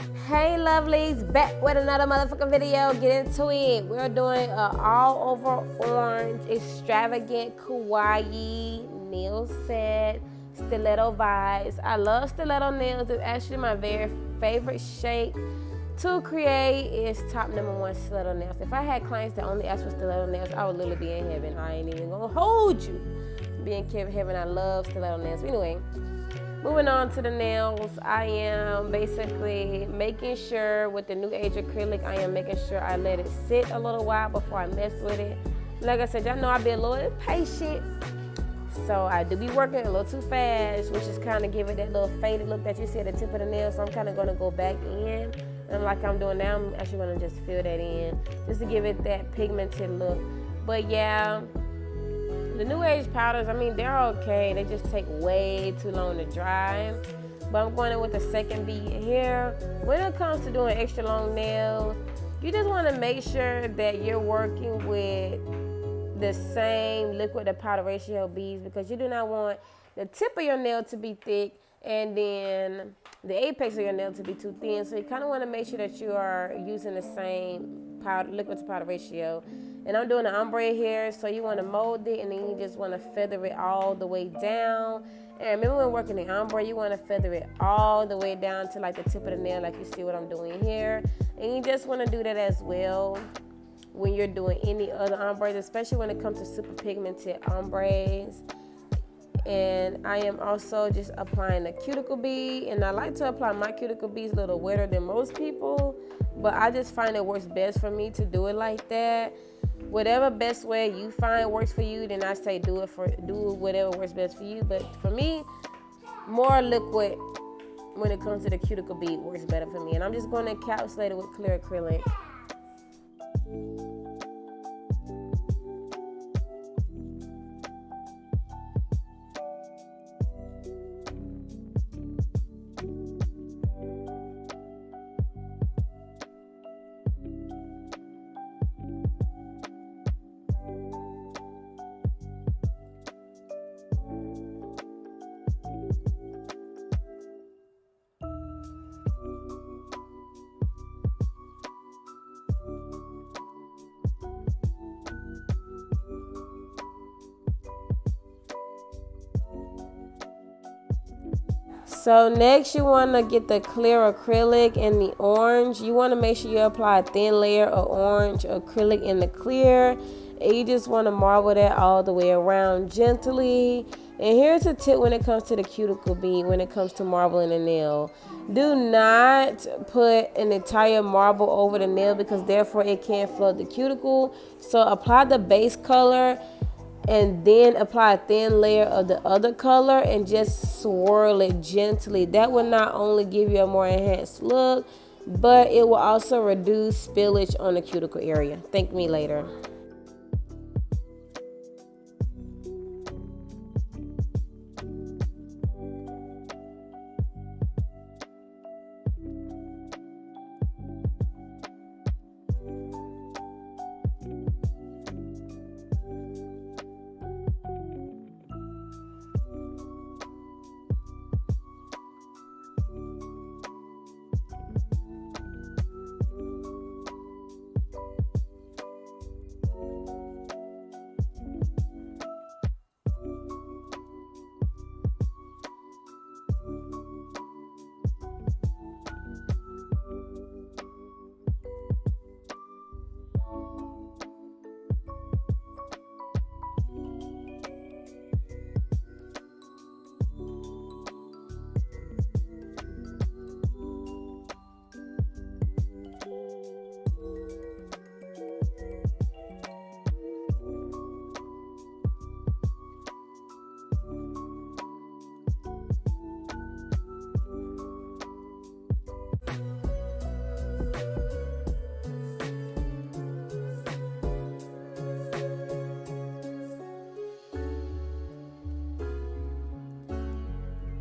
Hey lovelies, back with another motherfucking video. Get into it. We're doing an all over orange extravagant kawaii nail set, stiletto vibes. I love stiletto nails. It's actually my very favorite shape to create. Is top number one stiletto nails. If I had clients that only asked for stiletto nails, I would literally be in heaven. I ain't even gonna hold you. Be in heaven. I love stiletto nails. Anyway, moving on to the nails, I am basically making sure with the new age acrylic, I am making sure I let it sit a little while before I mess with it. Like I said, y'all know I be a little impatient, so I do be working a little too fast, which is kind of give it that little faded look that you see at the tip of the nail. So I'm kind of going to go back in, and like I'm doing now, I'm actually going to just fill that in just to give it that pigmented look. But yeah, the new age powders, I mean, they're okay. They just take way too long to dry. But I'm going in with the second bead here. When it comes to doing extra long nails, you just want to make sure that you're working with the same liquid to powder ratio beads, because you do not want the tip of your nail to be thick and then the apex of your nail to be too thin. So you kind of want to make sure that you are using the same powder, liquid to powder ratio. And I'm doing the ombre here, so you want to mold it and then you just want to feather it all the way down. And remember, when working the ombre, you want to feather it all the way down to like the tip of the nail, like you see what I'm doing here. And you just want to do that as well when you're doing any other ombres, especially when it comes to super pigmented ombres. And I am also just applying the cuticle bead, and I like to apply my cuticle beads a little wetter than most people, but I just find it works best for me to do it like that. Whatever best way you find works for you, then I say do whatever works best for you. But for me, more liquid when it comes to the cuticle bead works better for me. And I'm just going to encapsulate it with clear acrylic. So next you want to get the clear acrylic and the orange. You want to make sure you apply a thin layer of orange acrylic in the clear. And you just want to marble that all the way around gently. And here's a tip when it comes to the cuticle bead, when it comes to marbling a nail. Do not put an entire marble over the nail, because therefore it can flood the cuticle. So apply the base color and then apply a thin layer of the other color and just swirl it gently. That will not only give you a more enhanced look, but it will also reduce spillage on the cuticle area. Thank me later.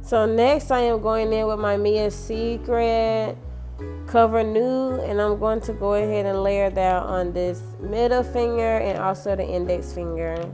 So next I am going in with my Mia Secret Cover Nude, and I'm going to go ahead and layer that on this middle finger and also the index finger.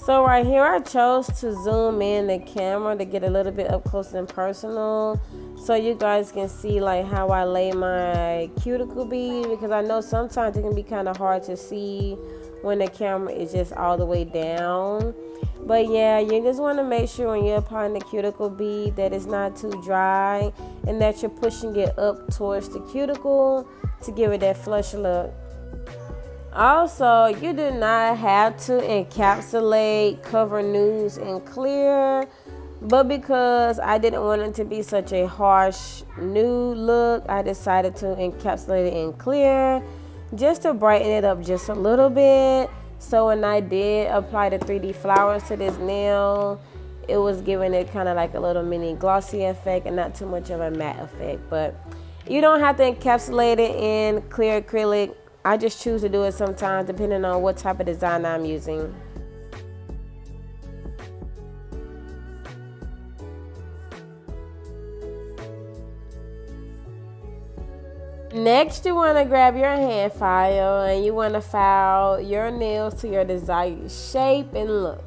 So right here, I chose to zoom in the camera to get a little bit up close and personal, so you guys can see like how I lay my cuticle bead, because I know sometimes it can be kind of hard to see when the camera is just all the way down. But yeah, you just want to make sure when you're applying the cuticle bead that it's not too dry and that you're pushing it up towards the cuticle to give it that flush look. Also, you do not have to encapsulate, cover nudes in clear, but because I didn't want it to be such a harsh nude look, I decided to encapsulate it in clear just to brighten it up just a little bit. So when I did apply the 3D flowers to this nail, it was giving it kind of like a little mini glossy effect and not too much of a matte effect. But you don't have to encapsulate it in clear acrylic. I just choose to do it sometimes depending on what type of design I'm using. Next, you want to grab your hand file and you want to file your nails to your desired shape and look.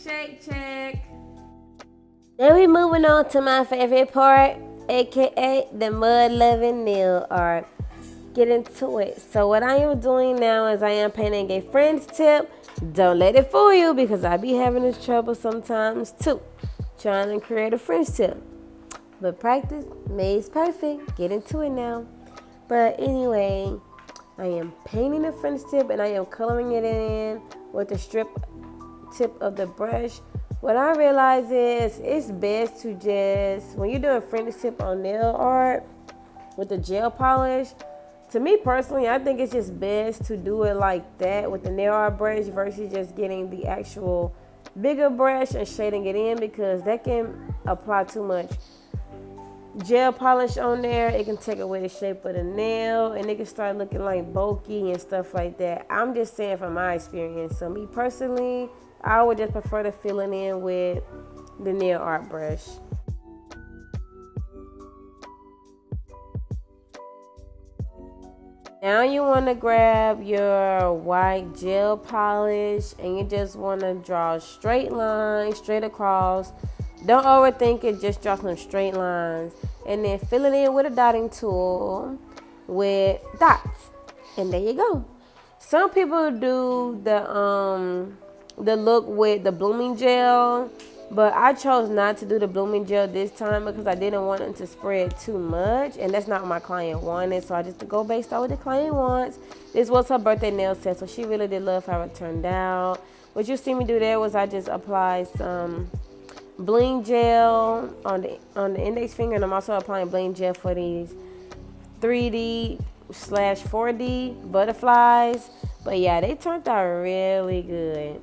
Shake check. Now we moving on to my favorite part, aka the mud loving nail art. Get into it. So what I am doing now is I am painting a French tip. Don't let it fool you, because I be having this trouble sometimes too, trying to create a French tip. But practice makes perfect. Get into it now. But anyway, I am painting the French tip and I am coloring it in with the strip tip of the brush. What I realize is it's best to just, when you're doing French tip on nail art with the gel polish, to me personally, I think it's just best to do it like that with the nail art brush versus just getting the actual bigger brush and shading it in, because that can apply too much gel polish on there. It can take away the shape of the nail and it can start looking like bulky and stuff like that. I'm just saying from my experience. So me personally, I would just prefer to fill it in with the nail art brush. Now you want to grab your white gel polish and you just want to draw straight lines straight across. Don't overthink it, just draw some straight lines and then fill it in with a dotting tool with dots. And there you go. Some people do the look with the blooming gel, but I chose not to do the blooming gel this time because I didn't want it to spread too much, and that's not what my client wanted, so I just go based on what the client wants. This was her birthday nail set, so she really did love how it turned out. What you see me do there was I just applied some bling gel on the index finger, and I'm also applying bling gel for these 3D/4D butterflies. But yeah, they turned out really good.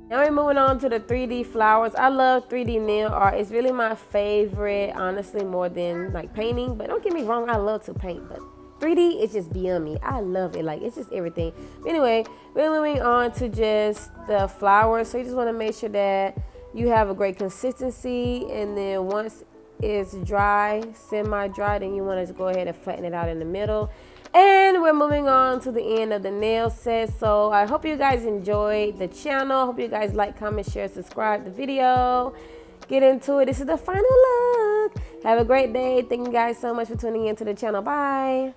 Now we're moving on to the 3D flowers. I love 3D nail art. It's really my favorite, honestly, more than like painting. But don't get me wrong, I love to paint. But 3D is just beyond me. I love it. Like, it's just everything. But anyway, we're moving on to just the flowers. So you just want to make sure that you have a great consistency. And then once it's dry, semi-dry, then you want to just go ahead and flatten it out in the middle. And we're moving on to the end of the nail set. So I hope you guys enjoyed the channel. Hope you guys like, comment, share, subscribe the video. Get into it. This is the final look. Have a great day. Thank you guys so much for tuning into the channel. Bye.